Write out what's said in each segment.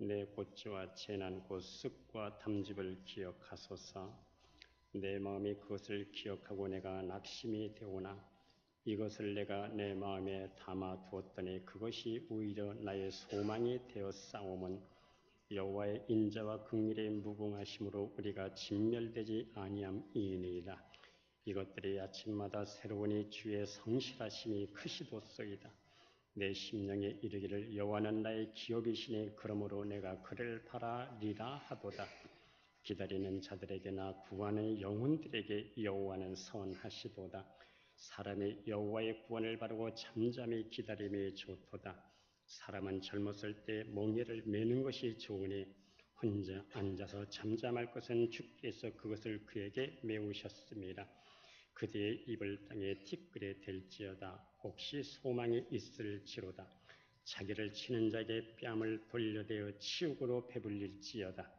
내 고치와 재난 곧 습과 탐집을 기억하소서. 내 마음이 그것을 기억하고 내가 낙심이 되오나 이것을 내가 내 마음에 담아 두었더니 그것이 오히려 나의 소망이 되어 싸움은 여호와의 인자와 긍휼의 무궁하심으로 우리가 진멸되지 아니함이니이다. 이것들이 아침마다 새로우니 주의 성실하심이 크시도소이다. 내 심령에 이르기를 여호와는 나의 기업이시니 그러므로 내가 그를 바라리라 하도다. 기다리는 자들에게나 구하는 영혼들에게 여호와는 선하시도다. 사람이 여호와의 구원을 바라고 잠잠히 기다림이 좋도다. 사람은 젊었을 때 멍에를 매는 것이 좋으니 혼자 앉아서 잠잠할 것은 주께서 그것을 그에게 메우셨습니다. 그대의 입을 땅에 티끌에 댈지어다. 혹시 소망이 있을지로다. 자기를 치는 자에게 뺨을 돌려대어 치욕으로 배불릴지어다.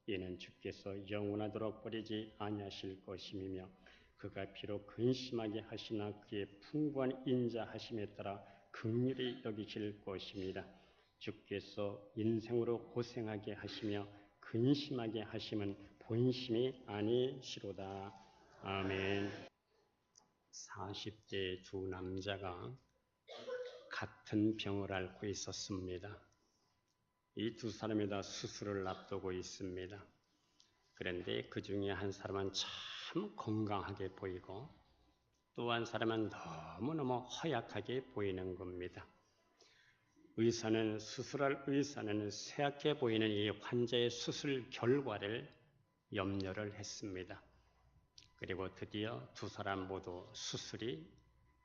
이는 주께서 영원하도록 버리지 아니하실 것임이며 그가 비록 근심하게 하시나 그의 풍부한 인자하심에 따라 긍휼히 여기실 것입니다. 주께서 인생으로 고생하게 하시며 근심하게 하심은 본심이 아니시로다. 아멘. 40대 두 남자가 같은 병을 앓고 있었습니다. 이 두 사람이 다 수술을 앞두고 있습니다. 그런데 그 중에 한 사람은 참 건강하게 보이고 또 한 사람은 너무너무 허약하게 보이는 겁니다. 수술할 의사는 쇠약해 보이는 이 환자의 수술 결과를 염려를 했습니다. 그리고 드디어 두 사람 모두 수술이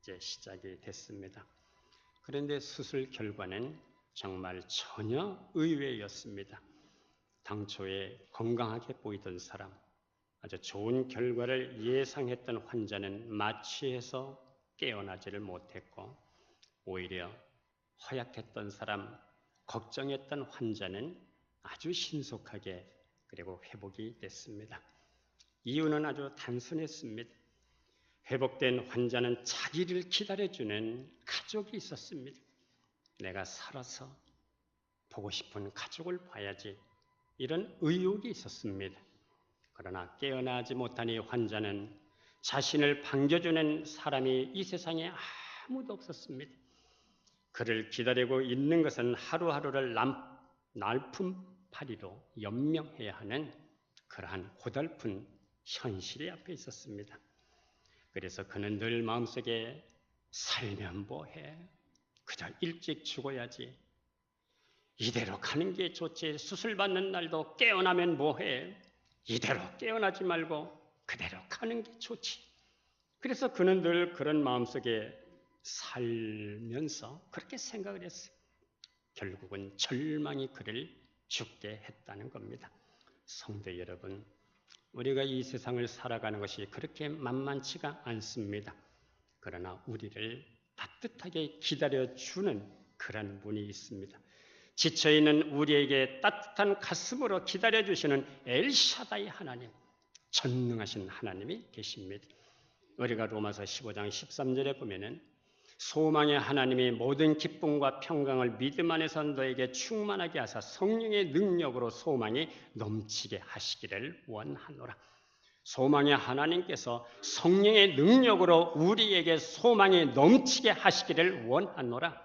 이제 시작이 됐습니다. 그런데 수술 결과는 정말 전혀 의외였습니다. 당초에 건강하게 보이던 사람, 아주 좋은 결과를 예상했던 환자는 마취해서 깨어나지를 못했고 오히려 허약했던 사람, 걱정했던 환자는 아주 신속하게 그리고 회복이 됐습니다. 이유는 아주 단순했습니다. 회복된 환자는 자기를 기다려주는 가족이 있었습니다. 내가 살아서 보고 싶은 가족을 봐야지 이런 의욕이 있었습니다. 그러나 깨어나지 못한 이 환자는 자신을 반겨주는 사람이 이 세상에 아무도 없었습니다. 그를 기다리고 있는 것은 하루하루를 날품팔이로 연명해야 하는 그러한 고달픈 현실이 앞에 있었습니다. 그래서 그는 늘 마음속에 살면 뭐해? 그저 일찍 죽어야지. 이대로 가는 게 좋지. 수술 받는 날도 깨어나면 뭐해? 이대로 깨어나지 말고 그대로 가는 게 좋지. 그래서 그는 늘 그런 마음속에 살면서 그렇게 생각을 했어요. 결국은 절망이 그를 죽게 했다는 겁니다. 성도 여러분, 우리가 이 세상을 살아가는 것이 그렇게 만만치가 않습니다. 그러나 우리를 따뜻하게 기다려주는 그런 분이 있습니다. 지쳐있는 우리에게 따뜻한 가슴으로 기다려주시는 엘샤다이 하나님, 전능하신 하나님이 계십니다. 우리가 로마서 15장 13절에 보면은 소망의 하나님이 모든 기쁨과 평강을 믿음 안에서 너에게 충만하게 하사 성령의 능력으로 소망이 넘치게 하시기를 원하노라. 소망의 하나님께서 성령의 능력으로 우리에게 소망이 넘치게 하시기를 원하노라.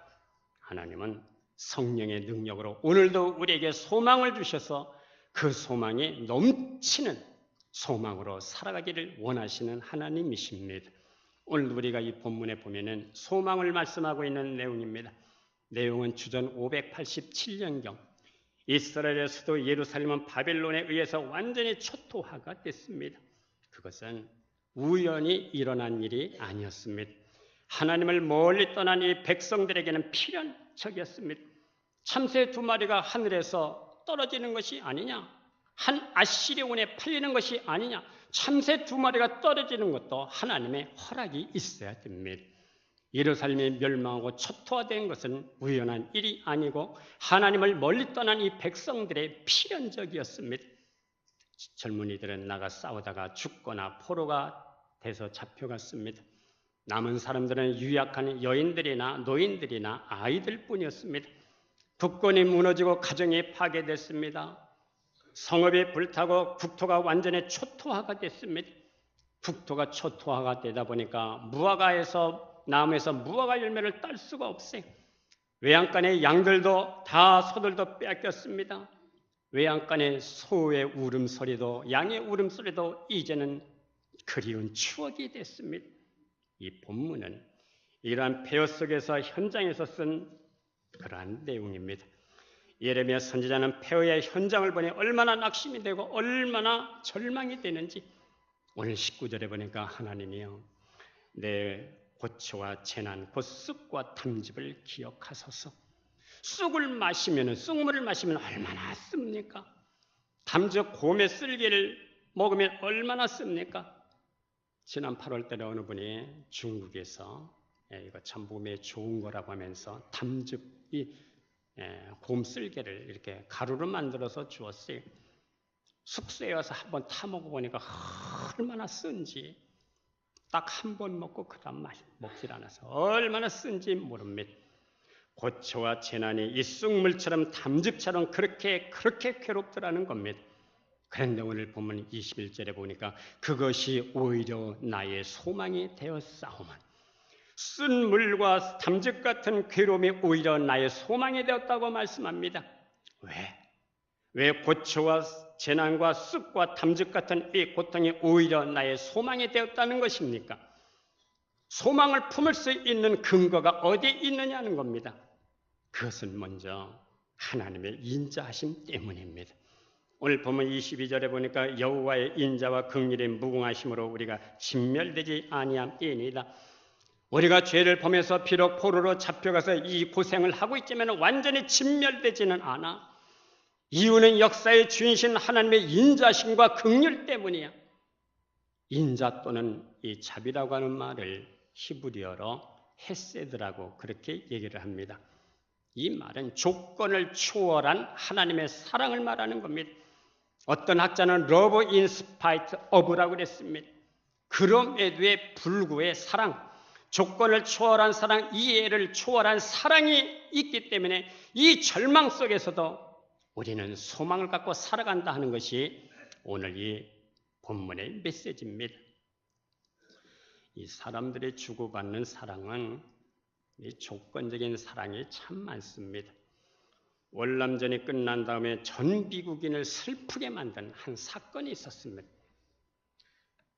하나님은 성령의 능력으로 오늘도 우리에게 소망을 주셔서 그 소망이 넘치는 소망으로 살아가기를 원하시는 하나님이십니다. 오늘 우리가 이 본문에 보면은 소망을 말씀하고 있는 내용입니다. 내용은 주전 587년경 이스라엘의 수도 예루살렘은 바벨론에 의해서 완전히 초토화가 됐습니다. 그것은 우연히 일어난 일이 아니었습니다. 하나님을 멀리 떠난 이 백성들에게는 필연적이었습니다. 참새 두 마리가 하늘에서 떨어지는 것이 아니냐? 한 아시리온에 팔리는 것이 아니냐? 참새 두 마리가 떨어지는 것도 하나님의 허락이 있어야 됩니다. 예루살렘이 멸망하고 초토화된 것은 우연한 일이 아니고 하나님을 멀리 떠난 이 백성들의 필연적이었습니다. 젊은이들은 나가 싸우다가 죽거나 포로가 돼서 잡혀갔습니다. 남은 사람들은 유약한 여인들이나 노인들이나 아이들뿐이었습니다. 국권이 무너지고 가정이 파괴됐습니다. 성읍이 불타고 국토가 완전히 초토화가 됐습니다. 국토가 초토화가 되다 보니까 무화과에서 나무에서 무화과 열매를 딸 수가 없어요. 외양간의 양들도 다 소들도 뺏겼습니다. 외양간의 소의 울음소리도 양의 울음소리도 이제는 그리운 추억이 됐습니다. 이 본문은 이러한 폐허 속에서 현장에서 쓴 그러한 내용입니다. 예레미야 선지자는 폐허의 현장을 보니 얼마나 낙심이 되고 얼마나 절망이 되는지 오늘 19절에 보니까 하나님이여 내 고초와 재난 곧 쑥과 탐즙을 기억하소서. 쑥물을 마시면 얼마나 씁니까? 탐즙 곰의 쓸개를 먹으면 얼마나 씁니까? 지난 8월 달에 어느 분이 중국에서 이거 참 몸에 좋은 거라고 하면서 탐즙이 곰 쓸개를 이렇게 가루로 만들어서 주었어요. 숙소에 와서 한번 타 먹어보니까 얼마나 쓴지 딱 한 번 먹고 그 다음 먹질 않아서 얼마나 쓴지 모릅니다. 고초와 재난이 이 쑥물처럼 탐즙처럼 그렇게 괴롭더라는 겁니다. 그런데 오늘 보면 21절에 보니까 그것이 오히려 나의 소망이 되어 싸우면 쓴 물과 탐즙 같은 괴로움이 오히려 나의 소망이 되었다고 말씀합니다. 왜 고초와 재난과 쑥과 탐즙 같은 이 고통이 오히려 나의 소망이 되었다는 것입니까? 소망을 품을 수 있는 근거가 어디에 있느냐는 겁니다. 그것은 먼저 하나님의 인자하심 때문입니다. 오늘 보면 22절에 보니까 여호와의 인자와 긍휼의 무궁하심으로 우리가 진멸되지 아니함이니이다. 우리가 죄를 범해서 비록 포로로 잡혀가서 이 고생을 하고 있지만 완전히 진멸되지는 않아. 이유는 역사의 주인이신 하나님의 인자심과 긍휼 때문이야. 인자 또는 이 자비라고 하는 말을 히브리어로 헤세드라고 그렇게 얘기를 합니다. 이 말은 조건을 초월한 하나님의 사랑을 말하는 겁니다. 어떤 학자는 love in spite of라고 그랬습니다. 그럼에도에 불구의 사랑, 조건을 초월한 사랑, 이해를 초월한 사랑이 있기 때문에 이 절망 속에서도 우리는 소망을 갖고 살아간다 하는 것이 오늘 이 본문의 메시지입니다. 이 사람들이 주고받는 사랑은 이 조건적인 사랑이 참 많습니다. 월남전이 끝난 다음에 전 미국인을 슬프게 만든 한 사건이 있었습니다.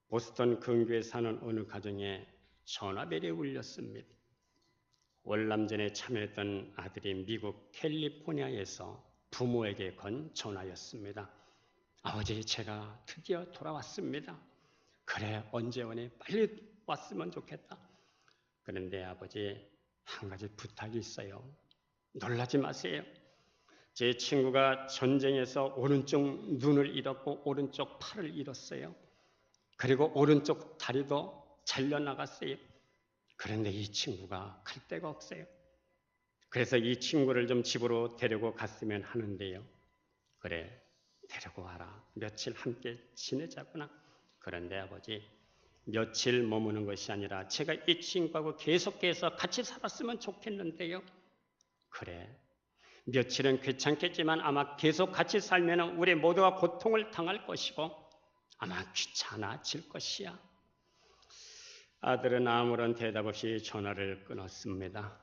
보스턴 근교에 사는 어느 가정에 전화벨이 울렸습니다. 월남전에 참여했던 아들이 미국 캘리포니아에서 부모에게 건 전화였습니다. 아버지, 제가 드디어 돌아왔습니다. 그래, 언제 오니? 빨리 왔으면 좋겠다. 그런데 아버지, 한 가지 부탁이 있어요. 놀라지 마세요. 제 친구가 전쟁에서 오른쪽 눈을 잃었고 오른쪽 팔을 잃었어요. 그리고 오른쪽 다리도 잘려나갔어요. 그런데 이 친구가 갈 데가 없어요. 그래서 이 친구를 좀 집으로 데리고 갔으면 하는데요. 그래, 데리고 와라. 며칠 함께 지내자꾸나. 그런데 아버지, 며칠 머무는 것이 아니라 제가 이 친구하고 계속해서 같이 살았으면 좋겠는데요. 그래, 며칠은 괜찮겠지만 아마 계속 같이 살면 우리 모두가 고통을 당할 것이고 아마 귀찮아질 것이야. 아들은 아무런 대답 없이 전화를 끊었습니다.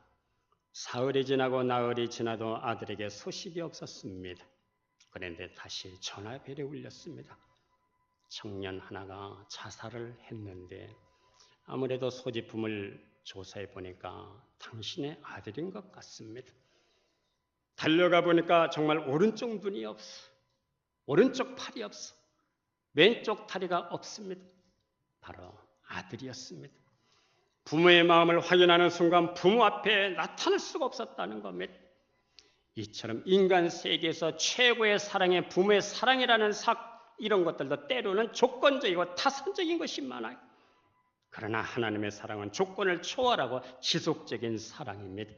사흘이 지나고 나흘이 지나도 아들에게 소식이 없었습니다. 그런데 다시 전화벨이 울렸습니다. 청년 하나가 자살을 했는데 아무래도 소지품을 조사해 보니까 당신의 아들인 것 같습니다. 달려가 보니까 정말 오른쪽 눈이 없어. 오른쪽 팔이 없어. 왼쪽 다리가 없습니다. 바로 아들이었습니다. 부모의 마음을 확인하는 순간 부모 앞에 나타날 수가 없었다는 겁니다. 이처럼 인간 세계에서 최고의 사랑이 부모의 사랑이라는 이런 것들도 때로는 조건적이고 타산적인 것이 많아요. 그러나 하나님의 사랑은 조건을 초월하고 지속적인 사랑입니다.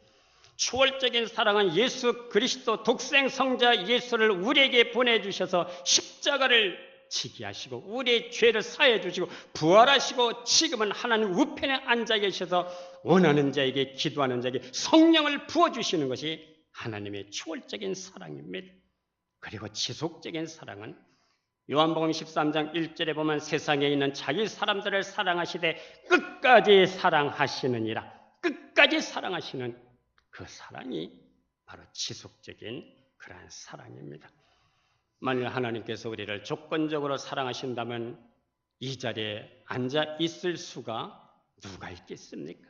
초월적인 사랑은 예수 그리스도 독생 성자 예수를 우리에게 보내주셔서 십자가를 지게 하시고 우리의 죄를 사해 주시고 부활하시고 지금은 하나님 우편에 앉아 계셔서 원하는 자에게 기도하는 자에게 성령을 부어주시는 것이 하나님의 초월적인 사랑입니다. 그리고 지속적인 사랑은 요한복음 13장 1절에 보면 세상에 있는 자기 사람들을 사랑하시되 끝까지 사랑하시느니라. 끝까지 사랑하시는 그 사랑이 바로 지속적인 그러한 사랑입니다. 만일 하나님께서 우리를 조건적으로 사랑하신다면 이 자리에 앉아 있을 수가 누가 있겠습니까?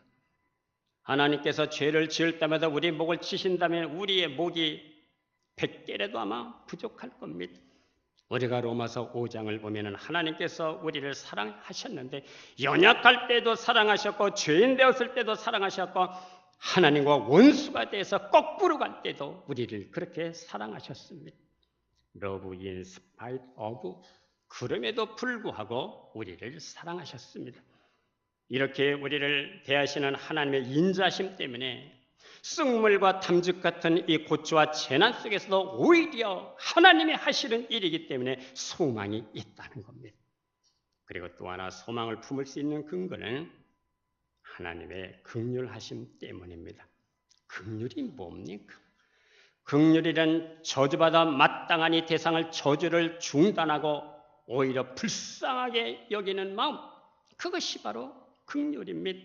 하나님께서 죄를 지을 때마다 우리 목을 치신다면 우리의 목이 100개라도 아마 부족할 겁니다. 우리가 로마서 5장을 보면 하나님께서 우리를 사랑하셨는데 연약할 때도 사랑하셨고 죄인 되었을 때도 사랑하셨고 하나님과 원수가 돼서 거꾸로 갈 때도 우리를 그렇게 사랑하셨습니다. Love in spite of, 그럼에도 불구하고 우리를 사랑하셨습니다. 이렇게 우리를 대하시는 하나님의 인자심 때문에 쑥물과 탐죽 같은 이 고초와 재난 속에서도 오히려 하나님이 하시는 일이기 때문에 소망이 있다는 겁니다. 그리고 또 하나 소망을 품을 수 있는 근거는 하나님의 긍휼하심 때문입니다. 긍휼이 뭡니까? 긍휼이란 저주받아 마땅한 이 대상을 저주를 중단하고 오히려 불쌍하게 여기는 마음, 그것이 바로 긍휼입니다.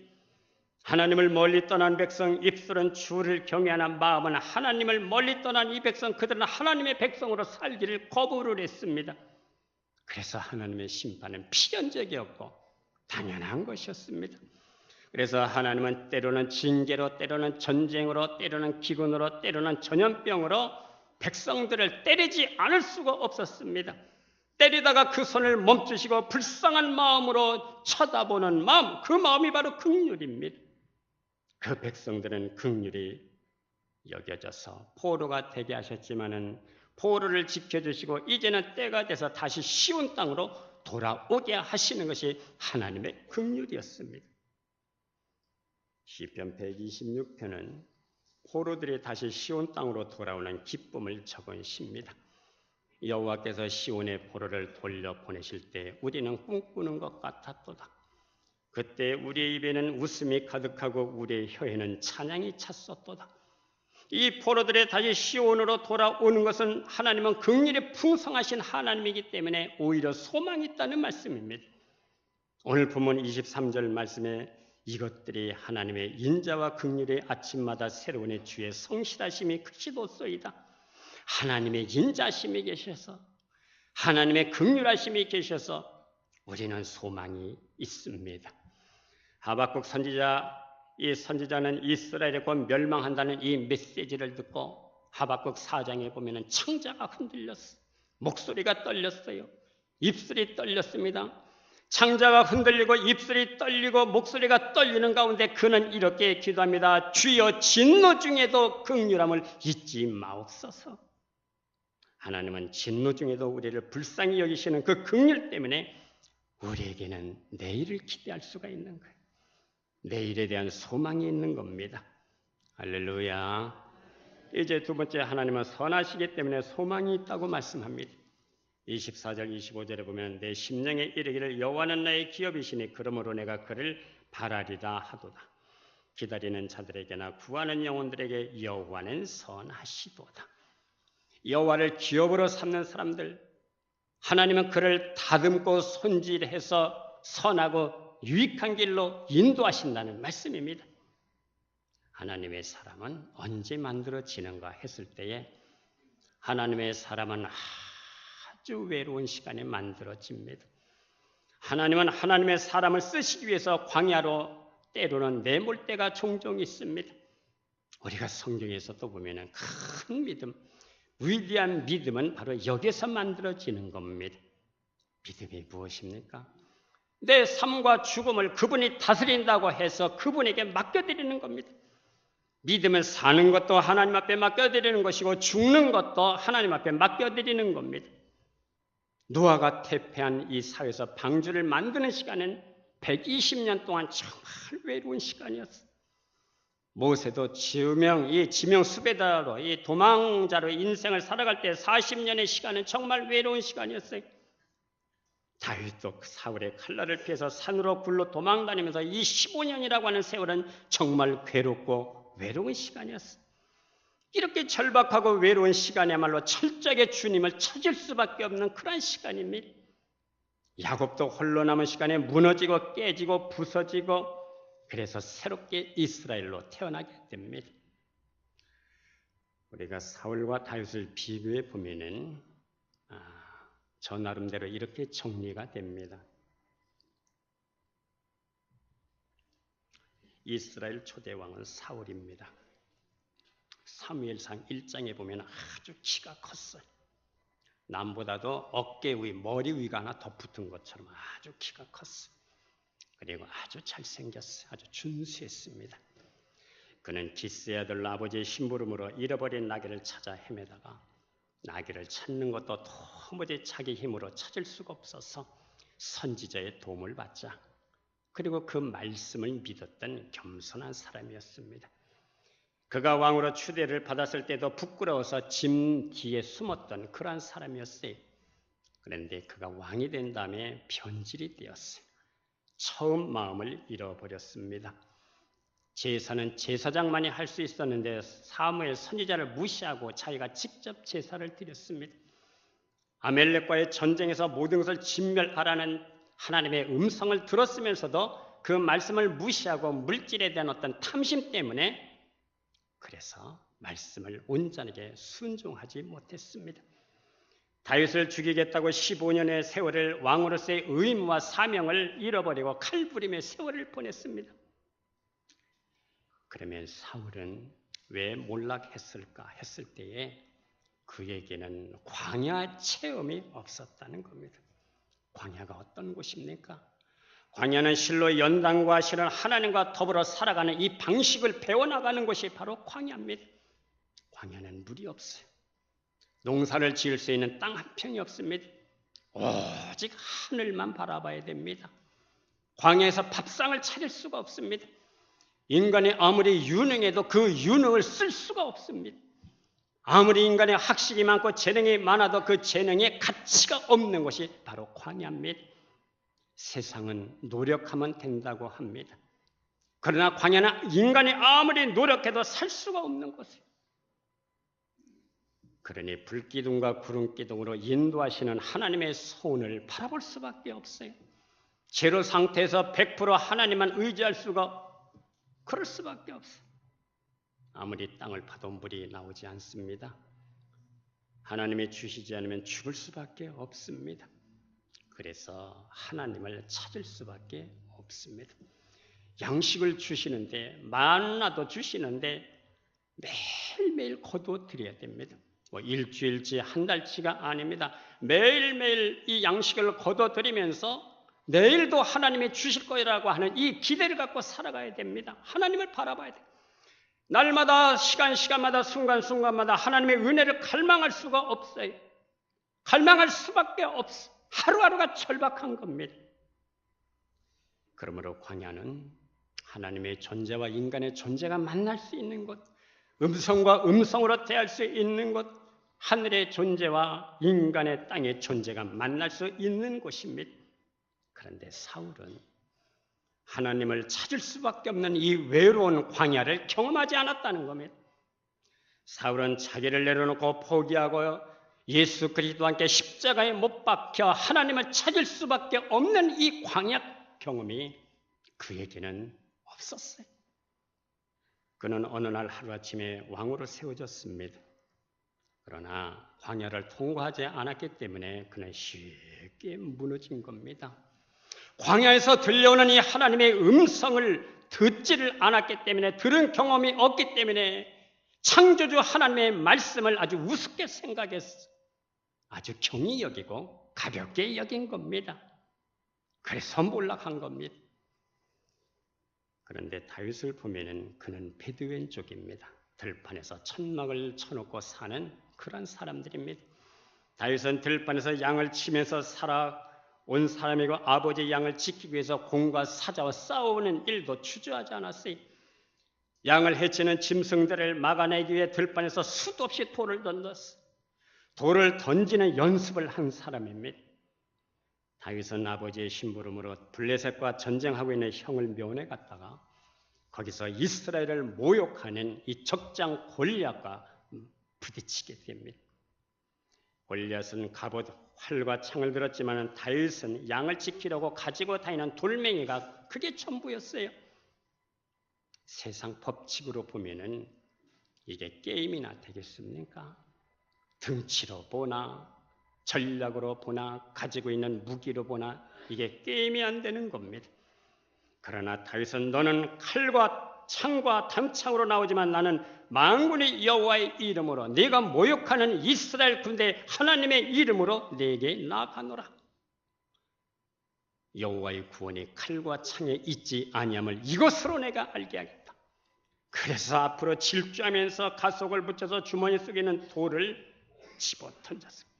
하나님을 멀리 떠난 백성 입술은 주를 경외하나 마음은 하나님을 멀리 떠난 이 백성 그들은 하나님의 백성으로 살기를 거부를 했습니다. 그래서 하나님의 심판은 필연적이었고 당연한 것이었습니다. 그래서 하나님은 때로는 징계로, 때로는 전쟁으로, 때로는 기근으로, 때로는 전염병으로 백성들을 때리지 않을 수가 없었습니다. 때리다가 그 손을 멈추시고 불쌍한 마음으로 쳐다보는 마음, 그 마음이 바로 긍휼입니다. 그 백성들은 긍휼이 여겨져서 포로가 되게 하셨지만은 포로를 지켜주시고 이제는 때가 돼서 다시 시온 땅으로 돌아오게 하시는 것이 하나님의 긍휼이었습니다. 시편 126편은 포로들이 다시 시온 땅으로 돌아오는 기쁨을 적은 시입니다. 여호와께서 시온의 포로를 돌려보내실 때 우리는 꿈꾸는 것 같았도다. 그때 우리의 입에는 웃음이 가득하고 우리의 혀에는 찬양이 찼었도다. 이 포로들이 다시 시온으로 돌아오는 것은 하나님은 긍휼이 풍성하신 하나님이기 때문에 오히려 소망이 있다는 말씀입니다. 오늘 본문 23절 말씀에 이것들이 하나님의 인자와 긍휼의 아침마다 새로운 주의 성실하심이 크시도소이다. 하나님의 인자심이 계셔서 하나님의 긍휼하심이 계셔서 우리는 소망이 있습니다. 하박국 선지자, 이 선지자는 이스라엘이 곧 멸망한다는 이 메시지를 듣고 하박국 4장에 보면 창자가 흔들렸어요. 목소리가 떨렸어요. 입술이 떨렸습니다. 창자가 흔들리고 입술이 떨리고 목소리가 떨리는 가운데 그는 이렇게 기도합니다. 주여 진노 중에도 긍휼함을 잊지 마옵소서. 하나님은 진노 중에도 우리를 불쌍히 여기시는 그 긍휼 때문에 우리에게는 내일을 기대할 수가 있는 거예요. 내일에 대한 소망이 있는 겁니다. 할렐루야. 이제 두 번째, 하나님은 선하시기 때문에 소망이 있다고 말씀합니다. 24절 25절에 보면 내 심령에 이르기를 여호와는 나의 기업이시니 그러므로 내가 그를 바라리라 하도다. 기다리는 자들에게나 구하는 영혼들에게 여호와는 선하시도다. 여호와를 기업으로 삼는 사람들, 하나님은 그를 다듬고 손질해서 선하고 유익한 길로 인도하신다는 말씀입니다. 하나님의 사람은 언제 만들어지는가 했을 때에 하나님의 사람은 아주 외로운 시간에 만들어집니다. 하나님은 하나님의 사람을 쓰시기 위해서 광야로 때로는 내몰 때가 종종 있습니다. 우리가 성경에서 또 보면 큰 믿음, 위대한 믿음은 바로 여기서 만들어지는 겁니다. 믿음이 무엇입니까? 내 삶과 죽음을 그분이 다스린다고 해서 그분에게 맡겨드리는 겁니다. 믿으면 사는 것도 하나님 앞에 맡겨드리는 것이고 죽는 것도 하나님 앞에 맡겨드리는 겁니다. 노아가 퇴폐한 이 사회에서 방주를 만드는 시간은 120년 동안 정말 외로운 시간이었어요. 모세도 이 지명 수배자로, 이 도망자로 인생을 살아갈 때 40년의 시간은 정말 외로운 시간이었어요. 다윗도 사울의 칼날을 피해서 산으로 굴러 도망다니면서 이 15년이라고 하는 세월은 정말 괴롭고 외로운 시간이었어요. 이렇게 절박하고 외로운 시간이야말로 철저하게 주님을 찾을 수밖에 없는 그런 시간입니다. 야곱도 홀로 남은 시간에 무너지고 깨지고 부서지고 그래서 새롭게 이스라엘로 태어나게 됩니다. 우리가 사울과 다윗을 비교해 보면은 저 나름대로 이렇게 정리가 됩니다. 이스라엘 초대 왕은 사울입니다. 사무엘상 1장에 보면 아주 키가 컸어요. 남보다도 어깨 위, 머리 위가 하나 더 붙은 것처럼 아주 키가 컸어요. 그리고 아주 잘생겼어요. 아주 준수했습니다. 그는 기스의 아들 아버지의 심부름으로 잃어버린 나귀를 찾아 헤매다가 나귀를 찾는 것도 도무지 자기 힘으로 찾을 수가 없어서 선지자의 도움을 받자. 그리고 그 말씀을 믿었던 겸손한 사람이었습니다. 그가 왕으로 추대를 받았을 때도 부끄러워서 짐 뒤에 숨었던 그러한 사람이었어요. 그런데 그가 왕이 된 다음에 변질이 되었어요. 처음 마음을 잃어버렸습니다. 제사는 제사장만이 할 수 있었는데 사무엘 선지자를 무시하고 자기가 직접 제사를 드렸습니다. 아멜렉과의 전쟁에서 모든 것을 진멸하라는 하나님의 음성을 들었으면서도 그 말씀을 무시하고 물질에 대한 어떤 탐심 때문에 그래서 말씀을 온전하게 순종하지 못했습니다. 다윗을 죽이겠다고 15년의 세월을 왕으로서의 의무와 사명을 잃어버리고 칼부림의 세월을 보냈습니다. 그러면 사울은 왜 몰락했을까 했을 때에 그에게는 광야 체험이 없었다는 겁니다. 광야가 어떤 곳입니까? 광야는 실로 연단과 실은 하나님과 더불어 살아가는 이 방식을 배워나가는 것이 바로 광야입니다. 광야는 물이 없어요. 농사를 지을 수 있는 땅 한 평이 없습니다. 오직 하늘만 바라봐야 됩니다. 광야에서 밥상을 차릴 수가 없습니다. 인간이 아무리 유능해도 그 유능을 쓸 수가 없습니다. 아무리 인간의 학식이 많고 재능이 많아도 그 재능에 가치가 없는 것이 바로 광야입니다. 세상은 노력하면 된다고 합니다. 그러나 광야는 인간이 아무리 노력해도 살 수가 없는 곳이에요. 그러니 불기둥과 구름기둥으로 인도하시는 하나님의 손을 바라볼 수밖에 없어요. 제로 상태에서 100% 하나님만 의지할 수가 그럴 수밖에 없어요. 아무리 땅을 파도 물이 나오지 않습니다. 하나님이 주시지 않으면 죽을 수밖에 없습니다. 그래서 하나님을 찾을 수밖에 없습니다. 양식을 주시는데 만나도 주시는데 매일매일 거두어드려야 됩니다. 일주일치 한 달치가 아닙니다. 매일매일 이 양식을 거둬들이면서 내일도 하나님이 주실 거라고 하는 이 기대를 갖고 살아가야 됩니다. 하나님을 바라봐야 돼요. 날마다 시간마다 순간순간마다 하나님의 은혜를 갈망할 수가 없어요. 갈망할 수밖에 없어. 하루하루가 절박한 겁니다. 그러므로 광야는 하나님의 존재와 인간의 존재가 만날 수 있는 곳, 음성과 음성으로 대할 수 있는 곳, 하늘의 존재와 인간의 땅의 존재가 만날 수 있는 곳입니다. 그런데 사울은 하나님을 찾을 수밖에 없는 이 외로운 광야를 경험하지 않았다는 겁니다. 사울은 자기를 내려놓고 포기하고 예수 그리스도와 함께 십자가에 못 박혀 하나님을 찾을 수밖에 없는 이 광야 경험이 그에게는 없었어요. 그는 어느 날 하루아침에 왕으로 세워졌습니다. 그러나 광야를 통과하지 않았기 때문에 그는 쉽게 무너진 겁니다. 광야에서 들려오는 이 하나님의 음성을 듣지를 않았기 때문에, 들은 경험이 없기 때문에 창조주 하나님의 말씀을 아주 우습게 생각했어. 아주 경히 여기고 가볍게 여긴 겁니다. 그래서 몰락한 겁니다. 그런데 다윗을 보면은 그는 베드웬 쪽입니다. 들판에서 천막을 쳐놓고 사는 그런 사람들입니다. 다윗은 들판에서 양을 치면서 살아온 사람이고 아버지의 양을 지키기 위해서 공과 사자와 싸우는 일도 주저하지 않았어요. 양을 해치는 짐승들을 막아내기 위해 들판에서 수도 없이 돌을 던졌어요. 돌을 던지는 연습을 한 사람입니다. 다윗은 아버지의 심부름으로 블레셋과 전쟁하고 있는 형을 묘원에 갔다가 거기서 이스라엘을 모욕하는 이 적장 골리앗과 부딪히게 됩니다. 골리앗은 갑옷, 활과 창을 들었지만 다윗은 양을 지키려고 가지고 다니는 돌멩이가 그게 전부였어요. 세상 법칙으로 보면은 이게 게임이나 되겠습니까? 등치로 보나 전략으로 보나 가지고 있는 무기로 보나 이게 게임이 안 되는 겁니다. 그러나 다윗은 너는 칼과 창과 담창으로 나오지만 나는 만군의 여호와의 이름으로 네가 모욕하는 이스라엘 군대 하나님의 이름으로 네게 나아가노라. 여호와의 구원이 칼과 창에 있지 아니함을 이것으로 내가 알게 하겠다. 그래서 앞으로 질주하면서 가속을 붙여서 주머니 속에 있는 돌을 집어 던졌습니다.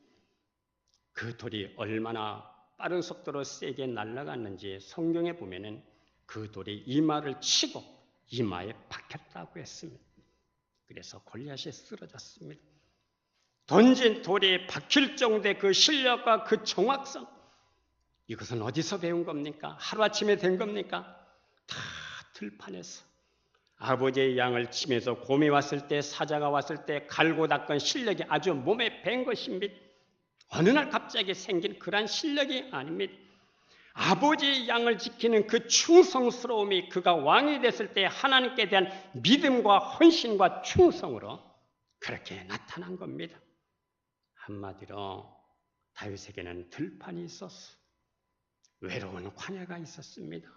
그 돌이 얼마나 빠른 속도로 세게 날아갔는지 성경에 보면은 그 돌이 이마를 치고 이마에 박혔다고 했습니다. 그래서 골리앗이 쓰러졌습니다. 던진 돌이 박힐 정도의 그 실력과 그 정확성, 이것은 어디서 배운 겁니까? 하루아침에 된 겁니까? 다 들판에서 아버지의 양을 치면서 곰이 왔을 때, 사자가 왔을 때 갈고 닦은 실력이 아주 몸에 밴 것입니다. 어느 날 갑자기 생긴 그러한 실력이 아닙니다. 아버지의 양을 지키는 그 충성스러움이 그가 왕이 됐을 때 하나님께 대한 믿음과 헌신과 충성으로 그렇게 나타난 겁니다. 한마디로 다윗에게는 들판이 있었어. 외로운 광야가 있었습니다.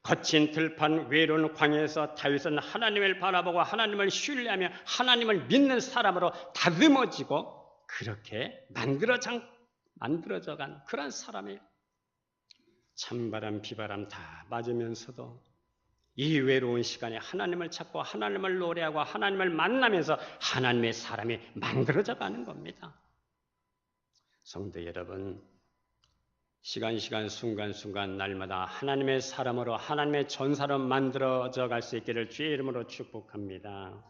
거친 들판 외로운 광야에서 다윗은 하나님을 바라보고 하나님을 신뢰하며 하나님을 믿는 사람으로 다듬어지고 그렇게 만들어져간 그런 사람이에요. 찬바람 비바람 다 맞으면서도 이 외로운 시간에 하나님을 찾고 하나님을 노래하고 하나님을 만나면서 하나님의 사람이 만들어져가는 겁니다. 성도 여러분, 시간 순간순간 날마다 하나님의 사람으로 하나님의 전사로 만들어져 갈 수 있기를 주의 이름으로 축복합니다.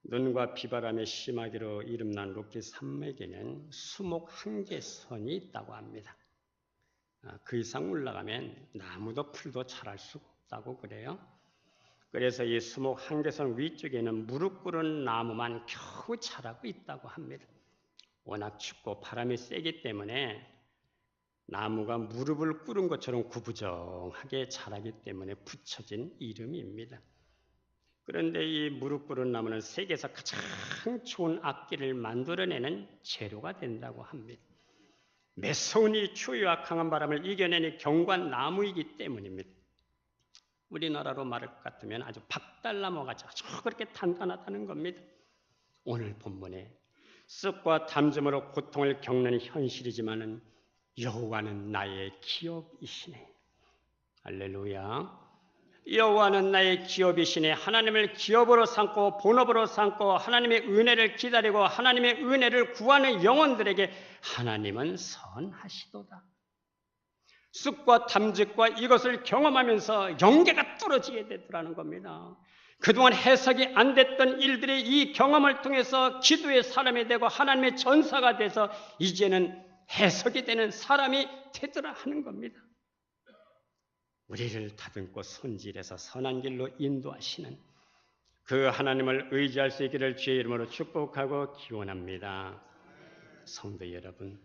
눈과 비바람이 심하기로 이름난 롯기 산맥에는 수목 한계선이 있다고 합니다. 그 이상 올라가면 나무도 풀도 자랄 수가 없다고 그래요. 그래서 이 수목 한계선 위쪽에는 무릎 꿇은 나무만 겨우 자라고 있다고 합니다. 워낙 춥고 바람이 세기 때문에 나무가 무릎을 꿇은 것처럼 구부정하게 자라기 때문에 붙여진 이름입니다. 그런데 이 무릎 꿇은 나무는 세계에서 가장 좋은 악기를 만들어내는 재료가 된다고 합니다. 매서운 이 추위와 강한 바람을 이겨내는 견고한 나무이기 때문입니다. 우리나라로 말할 것 같으면 아주 박달나무같이 아주 그렇게 단단하다는 겁니다. 오늘 본문에 습과 담점으로 고통을 겪는 현실이지만은 여호와는 나의 기업이시네. 할렐루야. 여호와는 나의 기업이시네. 하나님을 기업으로 삼고 본업으로 삼고 하나님의 은혜를 기다리고 하나님의 은혜를 구하는 영혼들에게 하나님은 선하시도다. 쑥과 담즙과 이것을 경험하면서 영계가 뚫어지게 되더라는 겁니다. 그동안 해석이 안 됐던 일들이 이 경험을 통해서 기도의 사람이 되고 하나님의 전사가 돼서 이제는 해석이 되는 사람이 되더라 하는 겁니다. 우리를 다듬고 손질해서 선한 길로 인도하시는 그 하나님을 의지할 수 있기를 주의 이름으로 축복하고 기원합니다. 성도 여러분,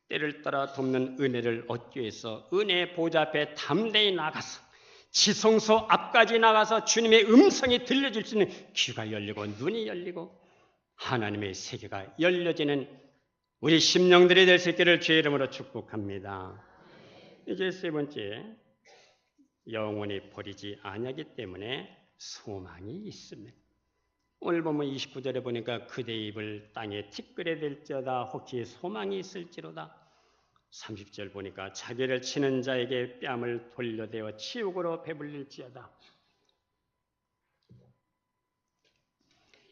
때를 따라 돕는 은혜를 얻기 위해서 은혜의 보좌 앞에 담대히 나가서 지성소 앞까지 나가서 주님의 음성이 들려질 수 있는 귀가 열리고 눈이 열리고 하나님의 세계가 열려지는 우리 심령들이 될 수 있기를 주의 이름으로 축복합니다. 이제 세 번째, 영원히 버리지 아니하기 때문에 소망이 있습니다. 오늘 보면 29절에 보니까 그대의 입을 땅에 티끌에 댈지어다 혹시 소망이 있을지로다. 30절 보니까 자기를 치는 자에게 뺨을 돌려대어 치욕으로 배불릴지어다.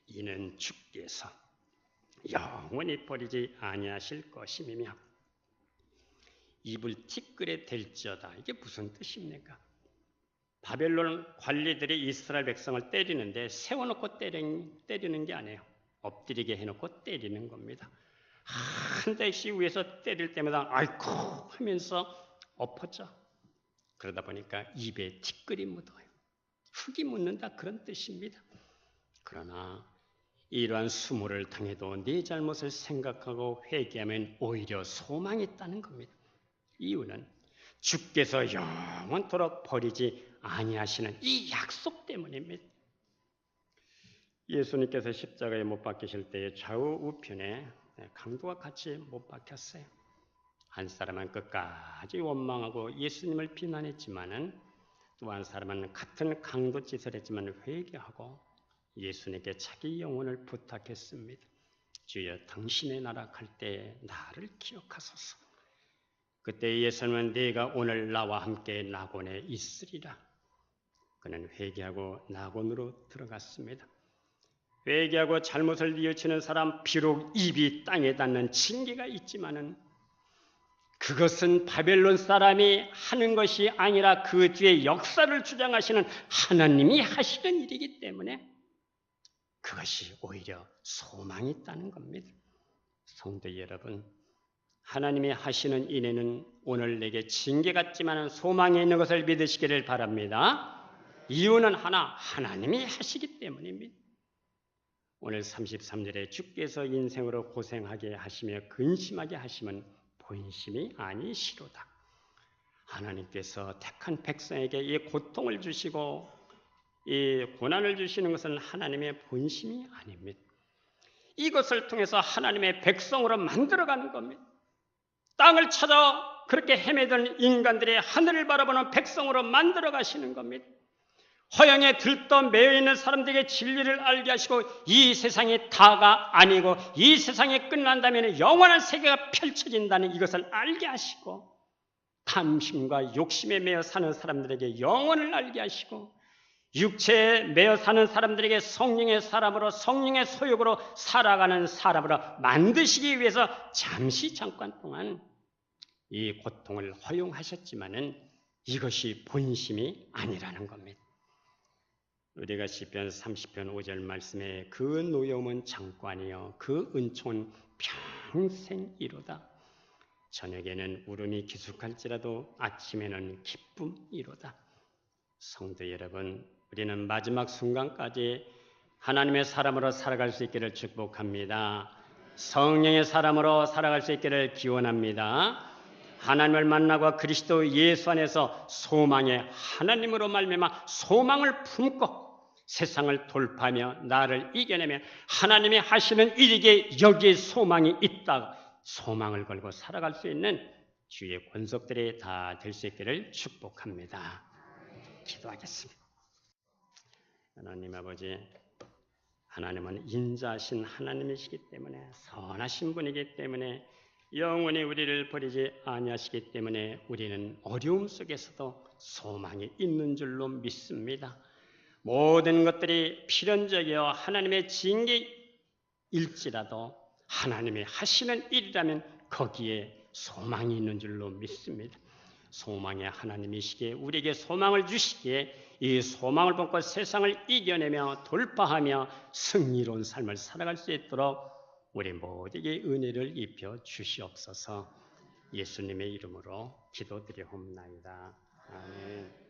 이는 주께서 영원히 버리지 아니하실 것임이며 입을 티끌에 댈지어다. 이게 무슨 뜻입니까? 바벨론 관리들이 이스라엘 백성을 때리는데 세워놓고 때리는 게 아니에요. 엎드리게 해놓고 때리는 겁니다. 한 대씩 위에서 때릴 때마다 아이쿠 하면서 엎어져. 그러다 보니까 입에 티끌이 묻어요. 흙이 묻는다 그런 뜻입니다. 그러나 이러한 수모를 당해도 네 잘못을 생각하고 회개하면 오히려 소망이 있다는 겁니다. 이유는 주께서 영원토록 버리지 아니하시는 이 약속 때문입니다. 예수님께서 십자가에 못 박히실 때에 좌우 우편에 강도와 같이 못 박혔어요. 한 사람은 끝까지 원망하고 예수님을 비난했지만은 또 한 사람은 같은 강도 짓을 했지만 회개하고 예수님께 자기 영혼을 부탁했습니다. 주여, 당신의 나라 갈 때 나를 기억하소서. 그때 예수님은 네가 오늘 나와 함께 낙원에 있으리라. 그는 회개하고 낙원으로 들어갔습니다. 회개하고 잘못을 뉘우치는 사람, 비록 입이 땅에 닿는 징계가 있지만은 그것은 바벨론 사람이 하는 것이 아니라 그 뒤에 역사를 주장하시는 하나님이 하시는 일이기 때문에 그것이 오히려 소망이 있다는 겁니다. 성도 여러분, 하나님이 하시는 일에는 오늘 내게 징계 같지만 소망이 있는 것을 믿으시기를 바랍니다. 이유는 하나님이 하시기 때문입니다. 오늘 33절에 주께서 인생으로 고생하게 하시며 근심하게 하시면 본심이 아니시로다. 하나님께서 택한 백성에게 이 고통을 주시고 이 고난을 주시는 것은 하나님의 본심이 아닙니다. 이것을 통해서 하나님의 백성으로 만들어가는 겁니다. 땅을 찾아 그렇게 헤매던 인간들의 하늘을 바라보는 백성으로 만들어 가시는 겁니다. 허영에 들떠 매여있는 사람들에게 진리를 알게 하시고 이 세상이 다가 아니고 이 세상이 끝난다면 영원한 세계가 펼쳐진다는 이것을 알게 하시고 탐심과 욕심에 매여 사는 사람들에게 영혼을 알게 하시고 육체에 매여 사는 사람들에게 성령의 사람으로 성령의 소욕으로 살아가는 사람으로 만드시기 위해서 잠깐 동안 이 고통을 허용하셨지만은 이것이 본심이 아니라는 겁니다. 우리가 시편 30편 5절 말씀에 그 노여움은 잠깐이요 그 은총은 평생이로다. 저녁에는 울음이 기숙할지라도 아침에는 기쁨이로다. 성도 여러분, 우리는 마지막 순간까지 하나님의 사람으로 살아갈 수 있기를 축복합니다. 성령의 사람으로 살아갈 수 있기를 기원합니다. 하나님을 만나고 그리스도 예수 안에서 소망의 하나님으로 말미암아 소망을 품고 세상을 돌파하며 나를 이겨내며 하나님이 하시는 일에게 여기에 소망이 있다. 소망을 걸고 살아갈 수 있는 주의 권속들이 다 될 수 있기를 축복합니다. 기도하겠습니다. 하나님 아버지, 하나님은 인자하신 하나님이시기 때문에 선하신 분이기 때문에 영원히 우리를 버리지 아니하시기 때문에 우리는 어려움 속에서도 소망이 있는 줄로 믿습니다. 모든 것들이 필연적이어 하나님의 징계일지라도 하나님이 하시는 일이라면 거기에 소망이 있는 줄로 믿습니다. 소망의 하나님이시기에 우리에게 소망을 주시기에 이 소망을 품고 세상을 이겨내며 돌파하며 승리로운 삶을 살아갈 수 있도록 우리 모두에게 은혜를 입혀 주시옵소서. 예수님의 이름으로 기도드리옵나이다. 아멘.